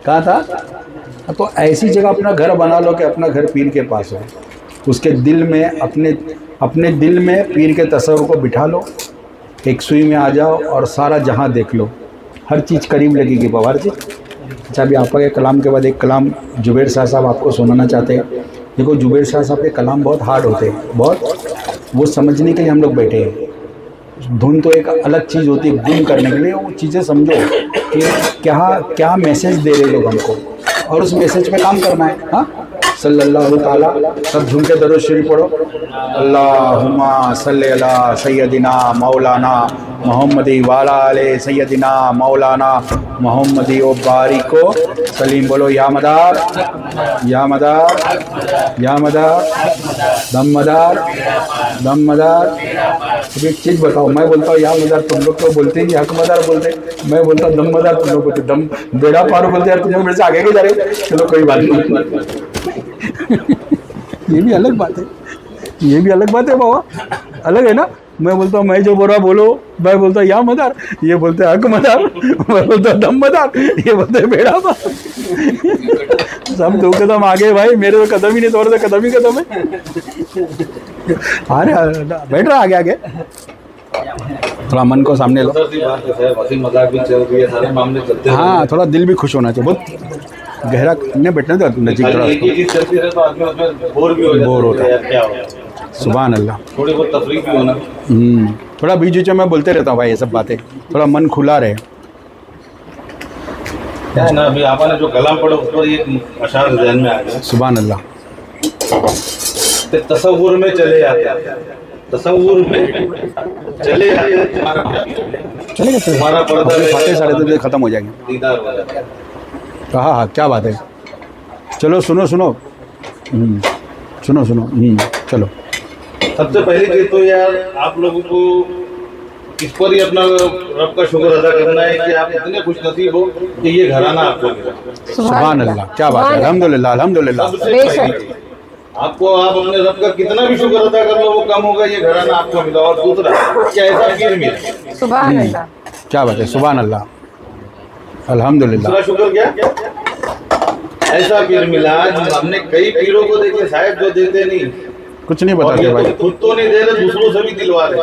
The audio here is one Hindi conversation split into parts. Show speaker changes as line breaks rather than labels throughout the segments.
कहा था। तो ऐसी जगह अपना घर बना लो कि अपना घर पीर के पास हो, उसके दिल में अपने दिल में पीर के तस्वीर को बिठा लो, एक सुई में आ जाओ और सारा जहां देख लो, हर चीज़ करीब लगेगी बाबा जी। अच्छा, अभी आपका एक कलाम के बाद एक कलाम जुबैर शाह साहब आपको सुनाना चाहते हैं। देखो जुबैर शाह साहब के कलाम बहुत हार्ड होते हैं, बहुत, वो समझने के लिए हम लोग बैठे हैं। धुन तो एक अलग चीज़ होती है, गुम करने के लिए वो चीज़ें समझो कि क्या क्या मैसेज दे रहे लोग हमको, और उस मैसेज पे काम करना है। हाँ, सल्लल्लाहु ताला, सब झूम के दरूद शरीफ पढ़ो। अल्लाहुम्मा सल्ली अला सय्यदिना मौलाना मोहम्मदी वाला अले सय्यदिना मौलाना मोहम्मदी ओ बारिको सलीम। बोलो या मदार या मदार या मदार, दम मदार दम मदार। अब एक चीज़ बताओ, मैं बोलता हूँ या मदार, तुम लोग तो बोलते हैं हक मदार बोलते, मैं बोलता हूँ दम मदार, तुम लोग बोलते दम बेड़ा पार बोलते। यार तुम लोग मेरे से आगे के जा रहे, चलो कोई बात नहीं। ये भी अलग बात है, ये भी अलग बात है बाबा, अलग है ना। मैं बोलता हूँ मैं जो बोल रहा बोलो, मैं बोलता हूँ या मदार, ये बोलते हक मदार, मैं बोलता हूँ दम मदार, ये बोलते बेड़ा पार। सब दो कदम आगे भाई, मेरे तो कदम ही नहीं तोड़ रहे, कदम ही कदम है। अरे बैठ रहा आगे आगे, थोड़ा मन को सामने लो। हाँ, थोड़ा दिल भी खुश होना चाहिए, बहुत गहरा नहीं बैठना था नजीक, थोड़ा बोर होता है। सुभान अल्लाह,
थोड़ी बहुत तफरीक भी होना।
थोड़ा बीच बीच में मैं बोलते रहता हूँ भाई, ये सब बातें, थोड़ा मन खुला रहे।
क्या है ना, अभी आपने जो कलाम पढ़ा उस पर ये अशार ज़हन में आ गया।
सुभान अल्लाह।
तसव्वुर में चले आते, तसव्वुर में चले आते,
चलेगा
हमारा पर्दा
फाते साढ़े तो खत्म हो जाएंगे।
दीदार हो जाता है।
हाँ हाँ, क्या बात है। चलो सुनो सुनो सुनो सुनो चलो।
सबसे पहली चीज तो यार आप लोगों को इस पर ही अपना रब का शुक्र अदा करना है कि आप इतने खुश नसीब हो कि ये घराना आपको मिला।
सुभान अल्लाह, क्या बात है, अल्हम्दुलिल्लाह अल्हम्दुलिल्लाह।
आपको आप अपने रब का कितना भी शुक्र अदा कर लो वो कम होगा, ये घराना आपको मिला। और दूसरा क्या ऐसा पीर मिला।
सुभान अल्लाह,
क्या बात है, सुभान अल्लाह अल्हम्दुलिल्लाह।
दूसरा शुक्र क्या, ऐसा पीर मिला। हमने कई पीरों को देखे साहब जो देते नहीं,
कुछ नहीं बताते भाई,
खुद तो नहीं दे रहे, दूसरों से भी दिलवा रहे।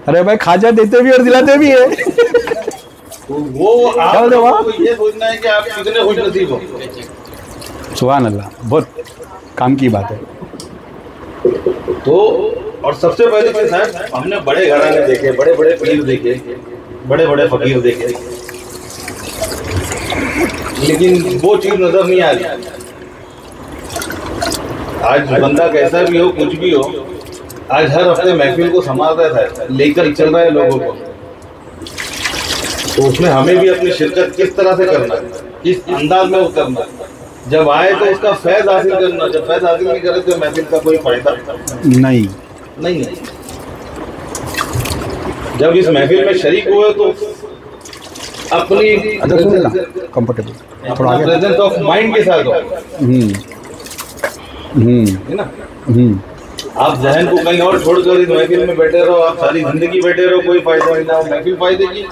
अरे भाई खाजा देते भी और दिलाते भी है।
तो वो आपको ये सोचना है कि आप कितने खुश नसीब हो।
सुभान अल्लाह, बहुत काम की बात है।
तो और सबसे पहले कि साहब हमने बड़े घराने देखे, बड़े बड़े पीर देखे, बड़े बड़े फकीर देखे, लेकिन वो चीज नजर नहीं आ रही। आज बंदा कैसा भी हो, कुछ भी हो, आज हर हफ्ते महफिल को संभाल रहा है, लेकर चल रहा है लोगों को। तो उसमें हमें भी अपनी शिरकत किस तरह से करना है, किस अंदाज में उतरना है। जब आए तो उसका फैज हासिल करना, जब फैज हासिल नहीं करे तो महफिल का कोई फायदा
नहीं।
जब इस महफिल में शरीक हुए तो अपनी
कंफर्टेबल थोड़ा आगे
प्रेजेंस ऑफ माइंड के साथ हो, है ना। आप जहन को कहीं और छोड़कर इस महफिल में बैठे रहो, आप सारी जिंदगी बैठे रहो, कोई फायदा नहीं। ना महफिल फायदे की,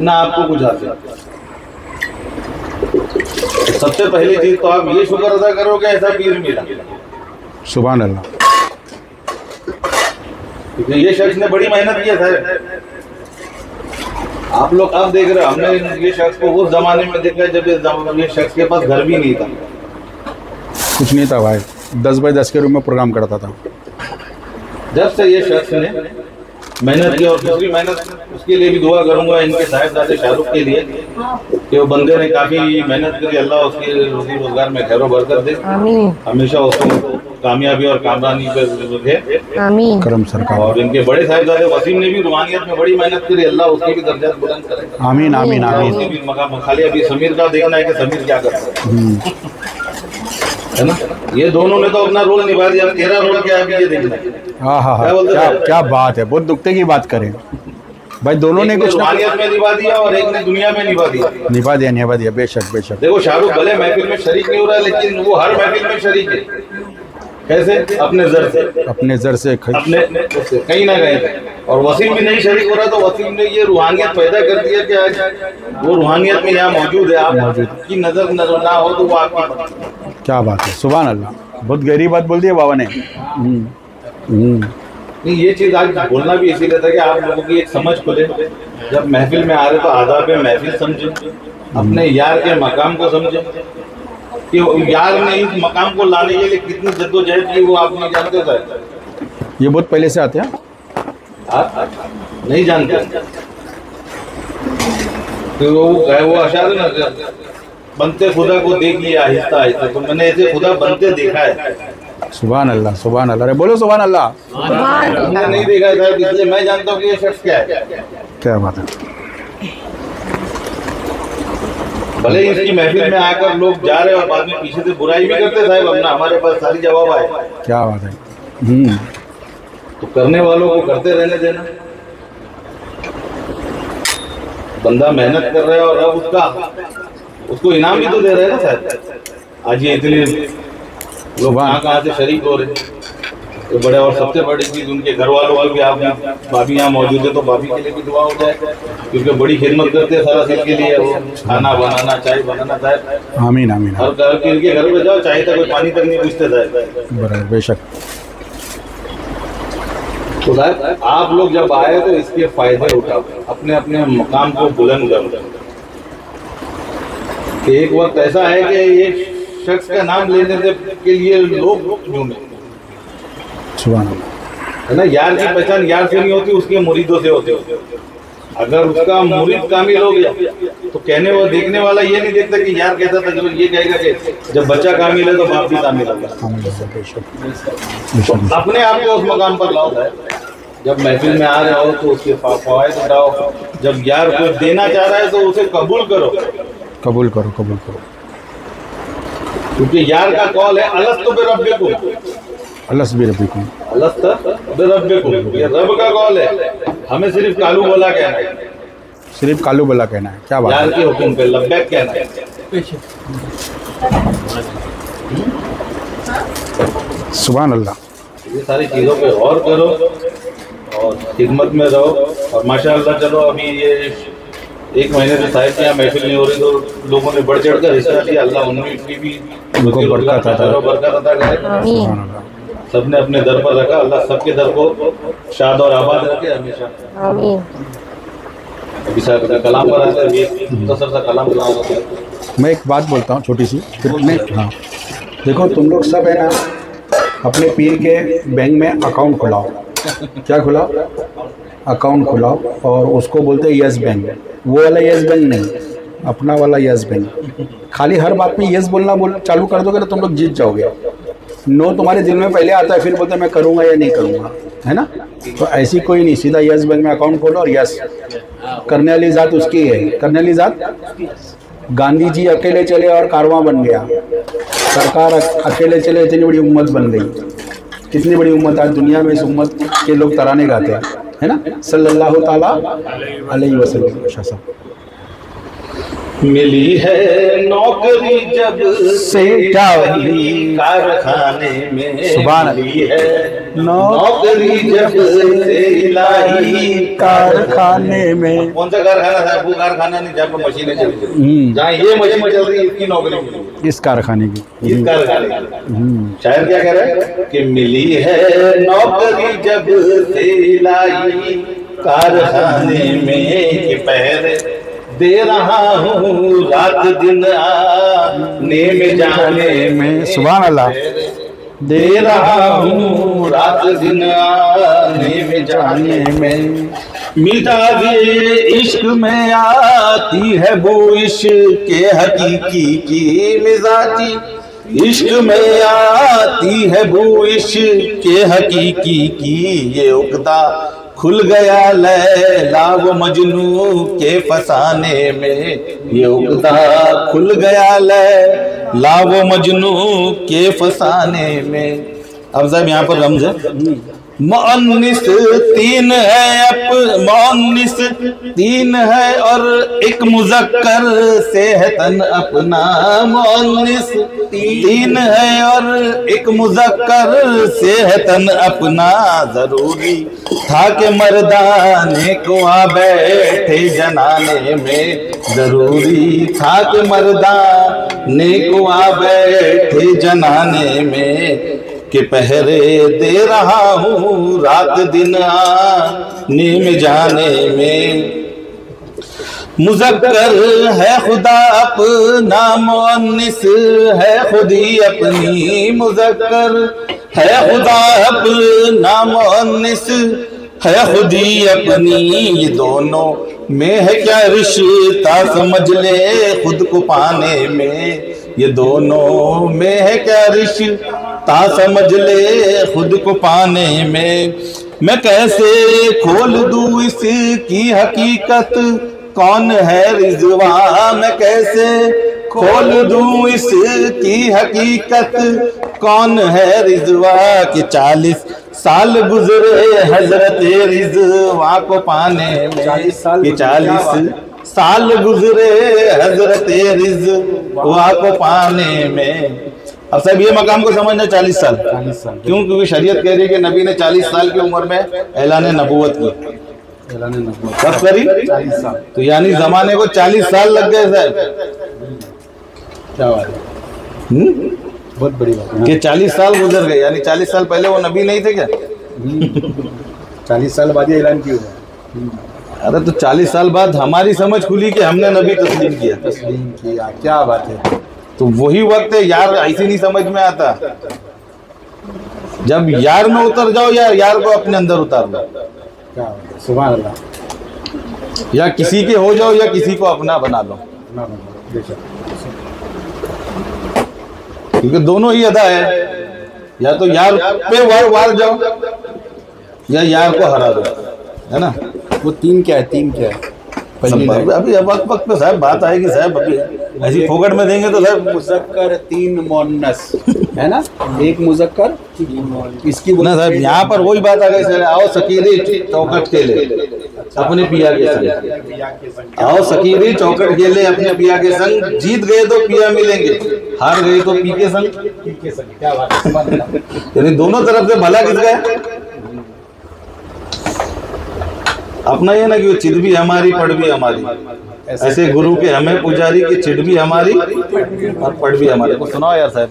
ना आपको कुछ हासिल। सबसे पहली चीज तो आप ये शुक्र अदा करोगे ऐसा पीर मिला।
सुभान अल्लाह।
क्योंकि ये शख्स ने बड़ी मेहनत किया था। आप लोग अब देख रहे हो, हमने ये शख्स को उस जमाने में देखा जब ये शख्स के पास घर भी नहीं था,
कुछ नहीं था भाई, 10 बाय 10 के रूम में प्रोग्राम करता था।
जब से ये शख्स ने मेहनत की, और दूसरी मेहनत उसके लिए भी दुआ करूंगा इनके साहिबजादे शाहरुख के लिए कि वो बंदे ने काफी मेहनत करी, अल्लाह उसके रोजी रोजगार में खैर बरकत दे, हमेशा उसको कामयाबी और कामरानी पे रखे,
करम सरकार।
और इनके बड़े साहिबजादे वसीम ने भी रूहानियत में बड़ी मेहनत करी, अल्लाह उसकी भी दर्जात बुलंद करे।
आमीन आमीन आमीन।
मकाम खाली अभी समीर का देखना है कि समीर क्या करता है ना। ये दोनों ने तो अपना रोल निभा दिया, तेरा रोल क्या है ये देखना है।
हाँ हाँ हाँ, क्या बात है, बहुत दुखते की बात करें भाई। दोनों ने कुछ
रूहानियत में निभा दिया और एक ने दुनिया में निभा दिया। बेशक बेशक।
देखो
शाहरुख भले महफिल में शरीक नहीं हो रहा है, लेकिन वो हर महफिल में शरीक है। कैसे? अपने जर से,
अपने जर से
अपने उससे कहीं ना कहीं। और वसीम भी नहीं शरीक हो रहा, तो वसीम ने ये रूहानियत पैदा कर दिया कि आज वो रूहानियत में यहाँ मौजूद है। आपकी नजर ना हो तो वो आपकी।
क्या बात है, सुभान अल्लाह, बहुत गहरी बात बोल दी है बाबा ने।
नहीं, ये चीज़ आज बोलना भी इसीलिए था कि आप लोगों की एक समझ खुले। जब महफिल में आ रहे तो आदाब महफिल समझे, अपने यार के मकाम को समझे कि यार ने इस मकाम को लाने के लिए कितनी जद्दोजहद की, वो आप नहीं जानते थे।
ये बहुत पहले से आते हैं,
आप नहीं जानते। तो वो अशार ना, बनते खुदा को देख लिया आहिस्ता आहिस्ता, तो मैंने ऐसे खुदा बनते देखा है।
सुभान अल्लाह, सुभान अल्लाह, अरे बोलो सुभान अल्लाह।
मैंने नहीं देखा था, इसलिए मैं जानता हूँ कि ये शख्स क्या है।
क्या बात है।
भले ही इसकी महफिल में आकर लोग जा रहे और बाद में पीछे से बुराई भी करते साहब, अपना हमारे पास सारी जवाब आए।
क्या बात है।
तो करने वालों को करते रहने देना। बंदा मेहनत कर रहा है और अब उसको इनाम भी तो दे रहे हैं ना साहब। आज ये इतने लोग कहाँ से शरीक हो रहे हैं, तो बड़े। और सबसे बड़ी चीज़ उनके घर वालों की भी, आप भाभी यहाँ मौजूद है तो भाभी के लिए भी दुआ हो जाए, क्योंकि बड़ी खिदमत करते हैं सारा सिल के लिए। वो खाना बनाना, चाय बनाना चाहे।
आमीन आमीन।
और इनके घर में जाओ, चाहे तक कोई पानी तक नहीं पूछते जाए।
बराबर, बेशक।
तो साहब आप लोग जब आए तो इसके फायदे उठाओ, अपने अपने मकाम को बुलंद करो। एक वक्त ऐसा है कि ये शख्स का नाम लेने के लिए लोग ढूंढे, है ना। यार की पहचान यार से नहीं होती, उसके मुरीदों से होती है। अगर उसका मुरीद कामिल हो गया तो कहने वो देखने वाला ये नहीं देखता कि यार कहता था, जो ये कहेगा कि जब बच्चा कामिल है तो बाप भी कामिल होगा। तो अपने आप को उस मकाम पर लाओ है। जब महफिल में आ रहे हो तो उसके फवायद उठाओ। जब यार कुछ देना चाह रहा है तो उसे कबूल करो,
कबूल करो, कबूल करो।
क्योंकि यार का कॉल है अलस्तु बिरब्बिकुम,
अलस्त बिरब्बिकुम,
अलस्तु बिरब्बिकुम। ये रब का कॉल है, हमें सिर्फ कालू बोला कहना है,
सिर्फ कालू बोला कहना है। क्या बात है।
यार के हुक्म पे लब्बैक कहना है।
सुभान अल्लाह।
ये सारी चीज़ों पे गौर करो और खिदमत में रहो। और माशाअल्लाह चलो अभी ये 1 महीने से साहिब के यहाँ महफिल नहीं हो रही, तो लोगों ने बढ़ चढ़ कर हिस्सा लिया। अल्लाह उनकी भी
उनको बरकत अता करे।
सबने अपने दर पर रखा, अल्लाह सबके दर को शाद और आबाद रखे हमेशा। अभी साहब कलाम पर आते हैं, मुख्तसर सा कलाम बनाओ।
मैं एक बात बोलता हूँ छोटी सी। हाँ, देखो तुम लोग सब है ना, अपने पीर के बैंक में अकाउंट खुलाओ। क्या खुलाओ? अकाउंट खुलाओ। और उसको बोलते हैं यस बैंक। वो वाला यस बैंक नहीं, अपना वाला यस बैंक। खाली हर बात में यस बोलना चालू कर दोगे तो तुम लोग जीत जाओगे। नो तुम्हारे दिल में पहले आता है, फिर बोलते मैं करूँगा या नहीं करूँगा, है ना। तो ऐसी कोई नहीं, सीधा यस बैंक में अकाउंट खोलो और यस। करने वाली ज़ात उसकी है, करने वाली ज़ात। गांधी जी अकेले चले और कारवां बन गया, सरकार अकेले चले, इतनी बड़ी उम्मत बन गई। कितनी बड़ी उम्मत आज दुनिया में, इस उम्मत के लोग तराने गाते हैं, है ना। सल्लल्लाहु ताला अलैहि वसल्लम।
मिली है नौकरी जब से इलाही कारखाने में,
सुभान
मिली है नौकरी जब से इलाही
कारखाने में।
कौन सा कारखाना था? वो कारखाना नहीं जहाँ पर मशीनें चल रही, जहाँ ये मशीन चल रही है, इसकी नौकरी मिली,
इस कारखाने की,
इस कारखाने की। शायर क्या कह रहा है कि मिली है नौकरी जब से इलाही कारखाने में, कि पहरे दे रहा हूँ रात दिन आने में जाने में।
सुभान अल्लाह।
दे रहा हूँ रात दिन आने में जाने में। मिजाजे इश्क में आती है वो इश्क के हकीकी की, मिजाजी इश्क में आती है वो इश्क के हकीकी की। ये उकदा खुल गया लैला व मजनू के फसाने में, ये उकदा खुल गया लैला व मजनू के फसाने में। अब साहब यहाँ पर रमज़ है, मुअन्निस तीन है, मुअन्निस तीन है और एक मुज़क्कर सेहतन अपना। मुअन्निस तीन है और एक मुज़क्कर सेहतन अपना। जरूरी था कि मर्दाने को आ बैठे जनाने में, जरूरी था कि मर्दाने को आ बैठे जनाने में, कि पहरे दे रहा हूँ रात दिन आने में जाने में। मुज़क्कर है खुदा अपना, मुअन्निस है खुदी अपनी। मुज़क्कर है खुदा अपना, मुअन्निस है खुदी अपनी। ये दोनों में है क्या रिश्ता समझ ले खुद को पाने में, ये दोनों में है क्या रिश्ता समझ ले खुद को पाने में। मैं कैसे खोल दूँ इसकी हकीकत, कौन है रिज़वा। मैं कैसे खोल दूँ इसकी हकीकत, कौन है रिज़वा। कि 40 साल गुजरे हजरत रिज़वा को पाने में, 40 साल गुजरे हजरत रिज़वा को पाने में। अब साहब ये मकाम को समझना 40 साल क्यों? क्योंकि शरीयत कह रही है कि नबी ने 40 साल की उम्र में ऐलान नबूवत की। कब करी? 40 साल। तो यानी जमाने को 40 साल लग गए साहब।
क्या बात है, बहुत बड़ी बात है
कि 40 साल गुजर गए, यानी 40 साल पहले वो नबी नहीं थे क्या?
40 साल बाद ये ऐलान क्यों हुआ?
अरे तो 40 साल बाद हमारी समझ खुली कि हमने नबी तस्लीम किया।
क्या बात है।
तो वही वक्त है यार, ऐसी नहीं समझ में आता। जब यार में उतर जाओ या यार को अपने अंदर उतार लो।
क्या बात है, सुभान अल्लाह।
या किसी के हो जाओ या किसी को अपना बना लो, क्योंकि दोनों ही अदा है। या तो यार पे वार जाओ या यार को हरा दो, है ना।
वो तीन क्या है, तीन क्या है?
अभी वक्त वक्त पे साहब बात आएगी साहब। अभी ऐसी फोकट में देंगे तो साहब।
मुज़क्कर तीन मुअन्नस है ना, एक मुज़क्कर इसकी
ना साहब, यहाँ पर वही बात आ गई सर। आओ सकीरी चौकट के ले अपने पिया के संग, आओ सकीरी चौकट के ले अपने पिया के संग। जीत गए तो पिया मिलेंगे, हार गए तो पी के संग।
क्या बात है,
यानी दोनों तरफ से भला किसका है? अपना ये ना कि चिट भी हमारी पढ़ भी हमारी। ऐसे गुरु के हमें पुजारी की चिट भी हमारी और पढ़ भी हमारे। को सुनाओ यार साहब।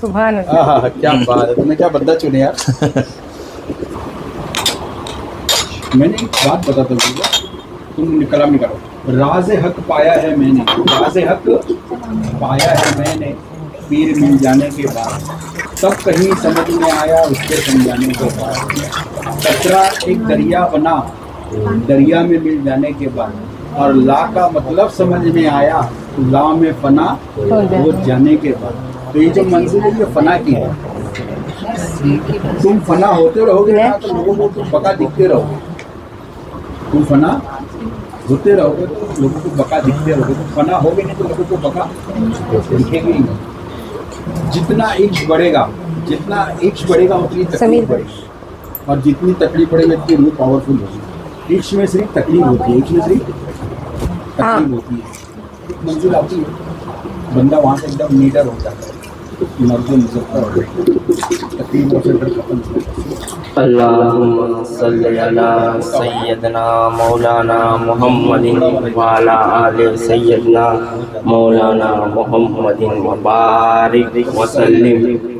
सुभान अल्लाह।
हाँ, क्या बात है, तुमने क्या बंदा चुने यार। मैंने एक बात बताता हूँ, तुम कलाम नहीं करो। राज हक पाया है मैंने, राज हक पाया है मैंने, पीर मिल जाने के बाद तब कहीं समझ में आया उसके समझाने के बाद। कचरा एक दरिया बना दरिया में मिल जाने के बाद, और ला का मतलब समझ में आया ला में फना हो जाने के बाद। तो ये जो मंजिल है ये फना की है। तुम फना होते रहोगे ना तो लोगों को तुम बका दिखते रहोगे। तुम फना होते रहोगे तो लोगों को बका दिखते रहोगे। तुम फना होगे नहीं तो लोगों को बका दिखेगी नहीं। जितना इक्ष बढ़ेगा, जितना इक्ष बढ़ेगा उतनी तकलीफ बढ़ेगी, और जितनी तकलीफ बढ़ेगी उतनी रूह पावरफुल होगी। इक्ष में सिर्फ तकलीफ होती है, इक्ष में सिर्फ तकलीफ होती है। एक मंजिल आती है, बंदा वहाँ से एकदम नीडर हो जाता है, मर्द मुज़फ़्फ़र हो जाता है, तकलीफों से डर खत्म हो जाता है।
अल्लाहुम्मा सल्ली अला सय्यदना मौलाना मुहम्मदिन व अला आलि सय्यदना मौलाना मुहम्मदिन व बारिक व सल्लिम।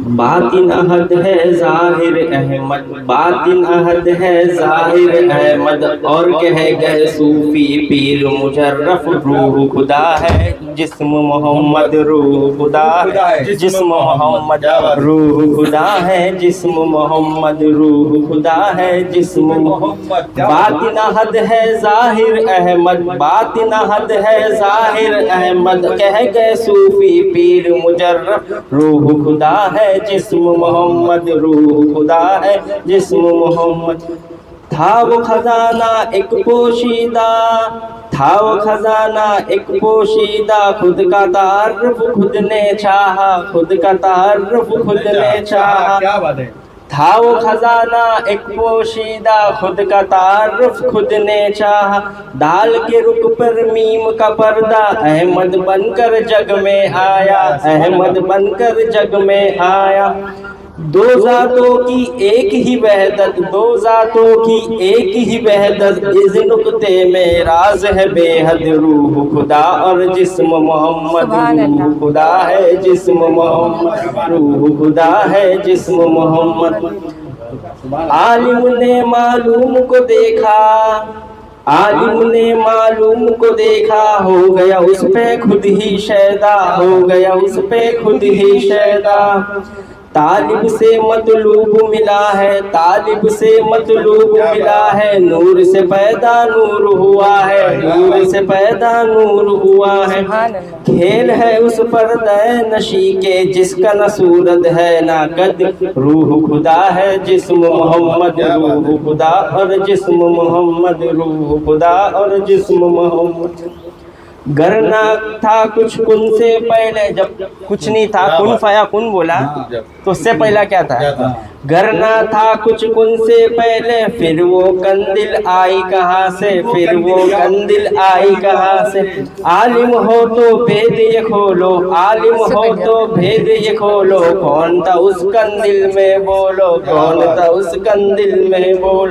बातिन अहद है ज़ाहिर अहमद, बातिन अहद है ज़ाहिर अहमद, और कह गए सूफी पीर मुशर्रफ रूह खुदा है जिस्म मोहम्मद रूह खुदा है जिस्म मोहम्मद रूह खुदा है जिस्म मोहम्मद रूह खुदा है जिस्म मोहम्मद। बातिन अहद है ज़ाहिर अहमद, बातिन अहद है ज़ाहिर अहमद, कह गए सूफी पीर मुशर्रफ रूह खुदा है जिस्म मोहम्मद रूह खुदा है जिस्म मोहम्मद। था वो खजाना एक पोशीदा, था वो खजाना एक पोशीदा, खुद का तारुफ खुद ने चाहा, खुद का तारुफ खुद ने चाहा।
क्या बात है।
था वो खजाना एक पोशीदा, खुद का तारुफ खुद ने चाहा। दाल के रुख पर मीम का पर्दा, अहमद बनकर जग में आया, अहमद बनकर जग में आया। दो जातों की एक ही वहदत, दो जातों की एक ही वहदत, इस नुक्ते में राज है बेहद। रूह खुदा और जिस्म मोहम्मद, रूह खुदा है जिस्म मोहम्मद, रूह खुदा है जिस्म मोहम्मद। आलिम ने मालूम को देखा, आलिम ने मालूम को देखा, हो गया उस पे खुद ही शैदा, हो गया उस पे खुद ही शैदा। तालिब से मतलूब मिला है, तालिब से मतलूब मिला है, नूर से पैदा नूर हुआ है, नूर से पैदा नूर हुआ है। खेल है उस पर्दे नशी के, जिसका न सूरत है ना कद। रूह खुदा है जिस्म मोहम्मद, रूह खुदा और जिस्म मोहम्मद, रूह खुदा और जिस्म मोहम्मद। गरना था कुछ कुन से पहले, जब कुछ नहीं था कुन फया कुन बोला तो उससे पहला क्या था? गरना था कुछ कुन से पहले, फिर वो कंदिल आई कहाँ से, फिर वो कंदिल आई कहाँ से। आलिम हो तो भेद ये खोलो, आलिम हो तो भेद ये खोलो, कौन था उस कंदिल में बोलो, कौन था उस कंदिल में बोल।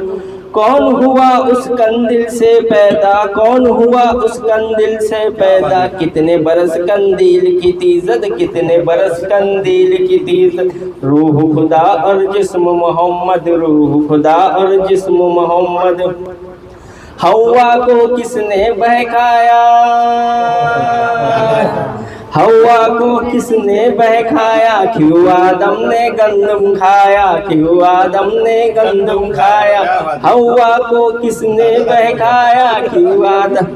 कौन हुआ उस कंदिल से पैदा, कौन हुआ उस कंदिल से पैदा। कितने बरस कंदील की तीज़त, कितने बरस कंदील की तीज़त। रूह खुदा और जिस्म मोहम्मद, रूह खुदा और जिस्म मोहम्मद। हवा को किसने बहकाया, हवा को किसने बहकाया, क्यों आदम ने गंदम खाया, क्यों आदम ने गंदम खाया। हवा को किसने बहकाया, क्यों आदम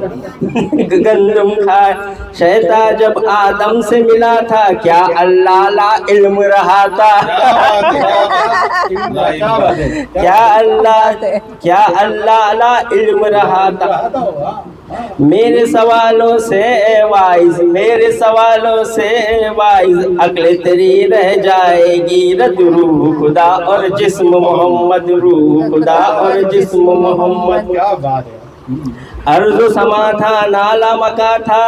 गंदम खाया। शैतान जब आदम से मिला था, क्या अल्लाह ला इल्म रहा था, क्या अल्लाह ला इल्म रहा था। मेरे सवालों से वाइज, मेरे सवालों से वाइज, अक्ल तेरी रह जाएगी रद। रूह खुदा और जिस्म मोहम्मद, रूह खुदा और जिस्म मोहम्मद। क्या बात है। अर्ज़ समा था नाला मका था,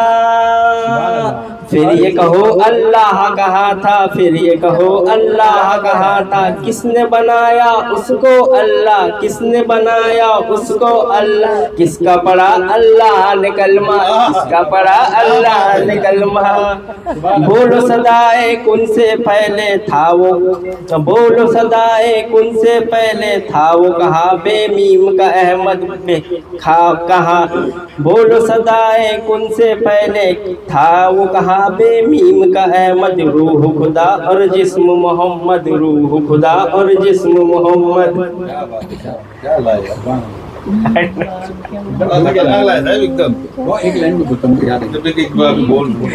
फिर ये कहो अल्लाह कहा था, फिर ये कहो अल्लाह कहा था। किसने बनाया उसको अल्लाह, किसने बनाया उसको अल्लाह। किसका पढ़ा अल्लाह ने कलमा, किसका पढ़ा अल्लाह ने कलमा। बोलो सदाए कुन से पहले था वो, बोलो सदाए कुन से पहले था वो कहा, बेमीम का अहमद खा कहा। बोलो सदाए कुन से पहले था वो कहा, बेमीम का अहमद। रूह खुदा और जिस्म मोहम्मद, रूह खुदा और जिस्म मोहम्मद।
एकदम वो एक लाइन में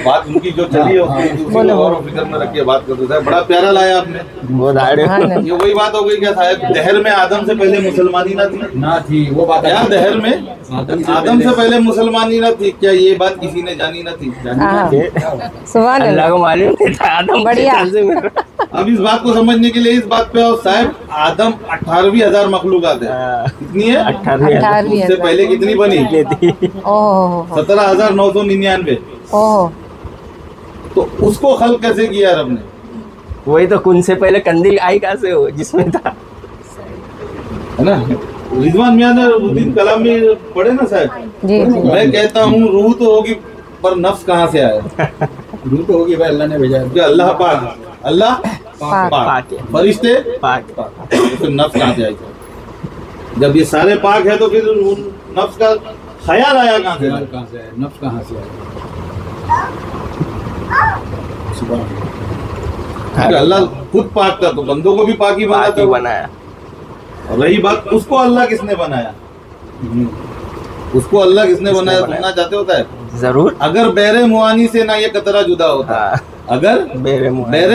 बात उनकी जो चली है और फिक्र में रख के बात करते थे। बड़ा प्यारा लाया आपने। ये वही बात हो गई क्या साहब, दहर में आदम से पहले मुसलमानी ना थी वो बात क्या? दहर में आदम से पहले मुसलमानी ना थी क्या? ये बात किसी ने जानी ना थी,
अल्लाह को मालूम था। आदम बढ़िया।
अब इस बात को समझने के लिए इस बात पे आओ साहब, आदम 18,000 मखलूकात है। कितनी है?
18,000।
उससे पहले कितनी बनी? 17,999। तो उसको खल्क कैसे किया रब ने?
वही तो कुन से पहले कंदील आई कहाँ से हो जिसमें था,
है ना। रिजवान मियां ने उद्दीन कलाम में पढ़े ना साहब। मैं कहता हूँ रूह तो होगी पर नफ्स कहाँ से आया? रूह तो होगी भाई अल्लाह ने भेजा है। अल्लाह पाक, अल्लाह पाक, फरिश्ते पाक, तो नफ्स कहाँ से आई? जब ये सारे पाक है तो फिर नफ्स का ख्याल आया कहाँ से? नफ्स कहाँ से आया? अल्लाह खुद पाक था तो बंदों को भी पाक ही बनाया। और रही बात उसको अल्लाह किसने बनाया, उसको अल्लाह किसने बनाया सुनना चाहते होता है?
जरूर।
अगर बेरे मुआनी से ना ये कतरा जुदा होता, अगर बेरे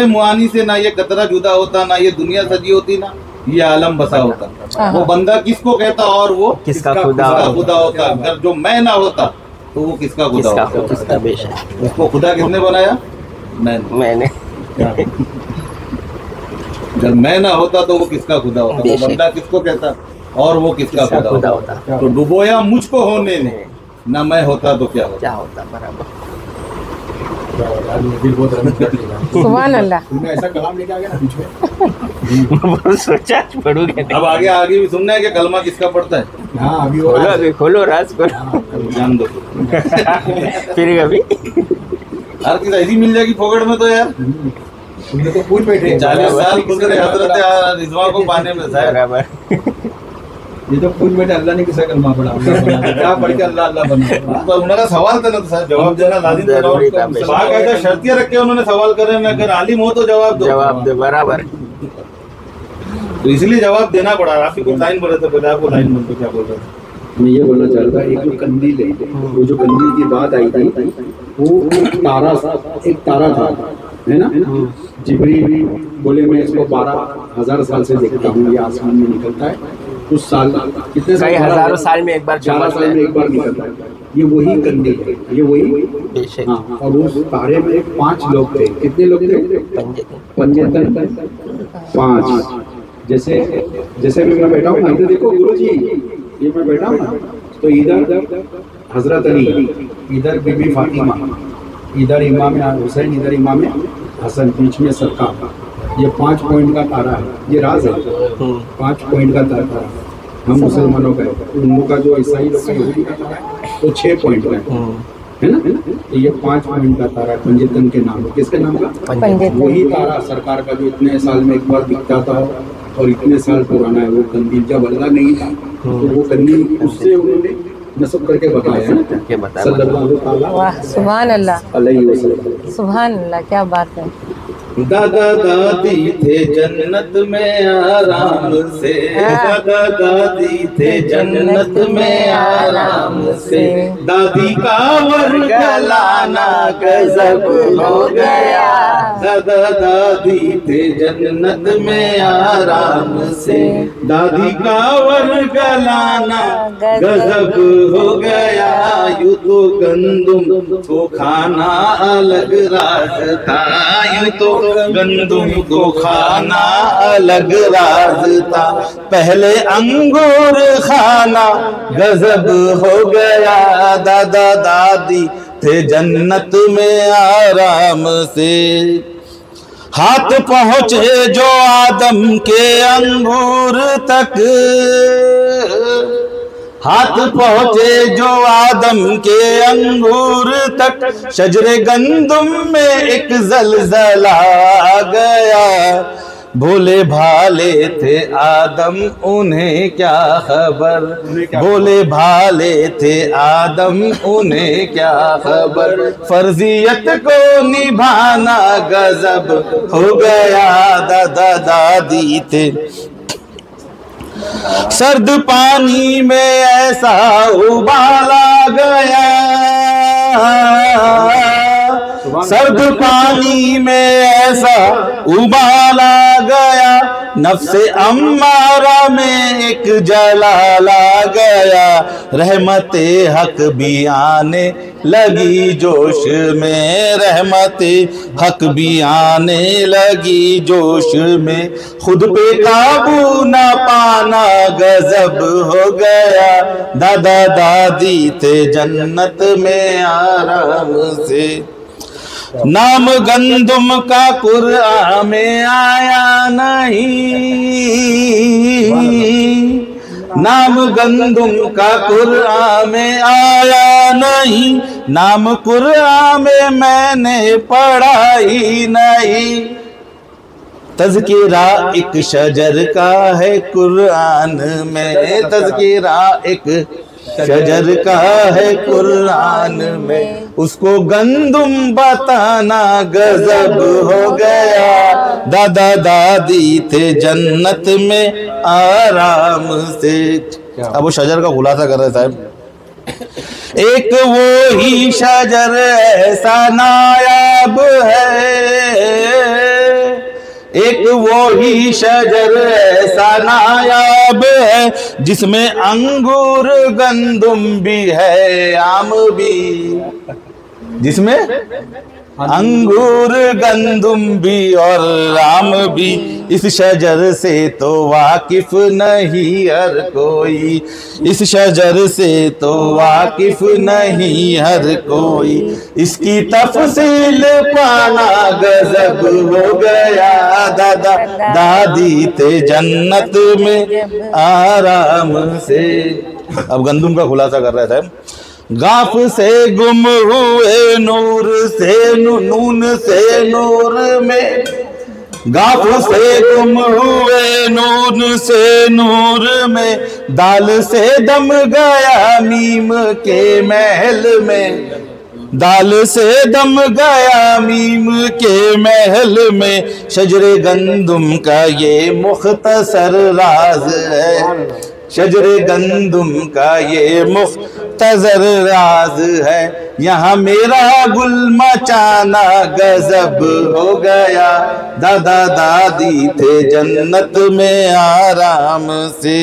मुआनी से ना ये कतरा जुदा होता, ना ये दुनिया सजी होती, ना ये आलम बसा होता। वो बंदा किसको कहता और वो किसका खुदा होता। अगर जो मैं ना होता तो वो किसका खुदा होता?
किसका बेशक।
उसको खुदा किसने बनाया? मैंने। जब मैं ना होता तो वो किसका खुदा होता, वो बंदा किसको कहता और वो किसका खुदा होता। तो डुबोया मुझको होने ने, ना मैं होता तो क्या होता।
बराबर।
सुभान अल्लाह।
तुमने ऐसा कलाम लेके आ गया ना बीच में।
सोचा पढ़ोगे।
अब आगे भी सुनना है कि कलमा किसका पढ़ता है।
हाँ अभी
खोलो खोलो राज खोलो,
जान दो
फिर कभी
हर किसी ऐसी मिल जाएगी फोकट में तो यार।
तुमने तो पूछ बैठे
40 साल गुजरे हजरत रिजवा को पाने में साहब।
बराबर।
ये तो पूछ बैठे अल्लाह ने किसा कलमा पढ़ा, क्या पढ़ के अल्लाह अल्लाह बना।
तो उन्होंने सवाल था ना, तो साहब जवाब देना लाजिम था।
जरूरी था।
बाकायदा शर्तियां रख के उन्होंने सवाल करे, मैं अगर आलिम हो तो जवाब दो।
जवाब दे। बराबर।
तो इसलिए जवाब देना पड़ा। आप कुछ लाइन बोल रहे थे पहले, आपको लाइन बोलते क्या बोल रहे थे।
मैं ये बोलना चाह रहा था, एक जो कंदील है, वो जो कंदील की बात आई थी, वो एक तारा था, है ना। जिब्रील बोले मैं इसको 12,000 साल से देखता हूँ, ये आसमान में निकलता है। कुछ साल, कितने
कई हजारों साल में एक बार
4 साल में एक बार निकलता है। ये वही कंदील है, ये वही।
बेशक।
हाँ, और उस तारे में 5 लोग थे। कितने लोग थे? पंजतन 5। जैसे भी मैं बैठा हूँ ना, इधर देखो गुरुजी, ये मैं बैठा हूँ ना, तो इधर हजरत अली, इधर बीबी फातिमा, इधर इमाम हुसैन, इधर इमाम हसन, बीच में सरकार। ये 5 पॉइंट का तारा है, ये राज है। 5 पॉइंट का तारा हम मुसलमानों का है, उनका जो ईसाई लोग का यहूदी का तारा है तो 6 पॉइंट का है ना। तो ये 5 पॉइंट का तारा है, पंजतन के नाम। किसके नाम का? वही तारा सरकार का, जो इतने साल में एक बार दिखता था और इतने साल पुराना है। वो कंदील जब अल्लाह नहीं था तो वो कंदील उससे उन्होंने नस्ब करके बताया है। सल्लल्लाहु
वाह सुभान अल्लाह
अलैहि वसल्लम।
सुभान अल्लाह, क्या बात है।
दादा दादी थे जन्नत में आराम से, दादा दादी थे जन्नत में आराम से, दादी का वर्ग लाना गजब हो गया। दादा दादी थे जन्नत में आराम से, दादी का वर्ग लाना गजब हो गया। यूं तो गंदुम को खाना अलग राज था, यूं तो गंदुम को खाना अलग राज था। पहले अंगूर खाना गजब हो गया। दादा दादी थे जन्नत में आराम से, हाथ पहुँचे जो आदम के अंगूर तक, हाथ पहुँचे जो आदम के अंगूर तक। शजरे गंदुम में एक जलजला आ गया। भोले भाले थे आदम उन्हें क्या खबर, भोले भाले थे आदम उन्हें क्या खबर। फर्जियत को निभाना गजब हो गया। दादा दादी थे सर्द पानी में ऐसा उबाला गया, सर्द पानी में ऐसा उबाला गया। नफ्से अम्मारा में एक जलाला गया। रहमते हक भी आने लगी जोश में, रहमते हक भी आने लगी जोश में। खुद पे काबू न पाना गजब हो गया। दादा दादी थे जन्नत में आराम से। नाम गंदुम का कुरान में आया नहीं, नाम गंदुम का कुरान में आया नहीं। नाम कुरान में मैंने पढ़ा ही नहीं। तज़किरा एक शजर का है कुरान में, तज़किरा एक शजर का है कुरान में। उसको गंदुम बताना गजब हो गया। दादा दादी थे जन्नत में आराम से। अब वो शजर का खुलासा कर रहे साहब। एक वो ही शजर ऐसा नायाब है, एक वो ही शजर ऐसा नायाब है। जिसमें अंगूर गंदुम भी है आम भी, जिसमें अंगूर गंदुम भी और राम भी, इस शजर से तो वाकिफ नहीं हर कोई, इस शजर से तो वाकिफ नहीं हर कोई, इसकी तफसील पाना गजब हो गया, दादा दादी थे जन्नत में आराम से। अब गंदुम का खुलासा कर रहे थे। गाफ से गुम हुए नूर से नून से नूर में, गाफ से गुम हुए नून से नूर में, दाल से दम गया मीम के महल में, दाल से दम गया मीम के महल में, शजरे गंदुम का ये मुख्तसर राज है, शजरे गंदुम का ये मुख्तसर राज है, यहाँ मेरा गुल मचाना गजब हो गया, दादा दादी थे जन्नत में आराम से।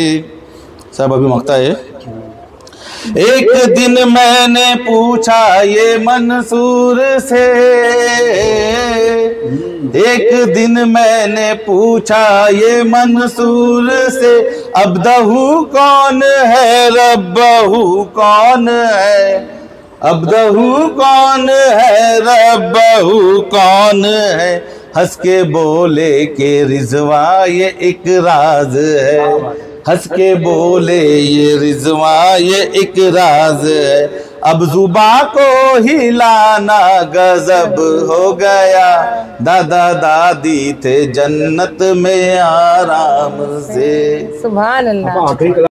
सब अभी मकता है। एक दिन मैंने पूछा ये मंसूर से, एक दिन मैंने पूछा ये मंसूर से, अब्दहू कौन है रब्बहू कौन है, अब्दहू कौन है रब्बहू कौन है, हंस के बोले के रिजवा ये एक राज है, हंस के बोले ये रिजवा ये एक राज है, अब जुबा को हिलाना गजब हो गया, दादा दादी थे जन्नत में आराम से।
सुभान अल्लाह।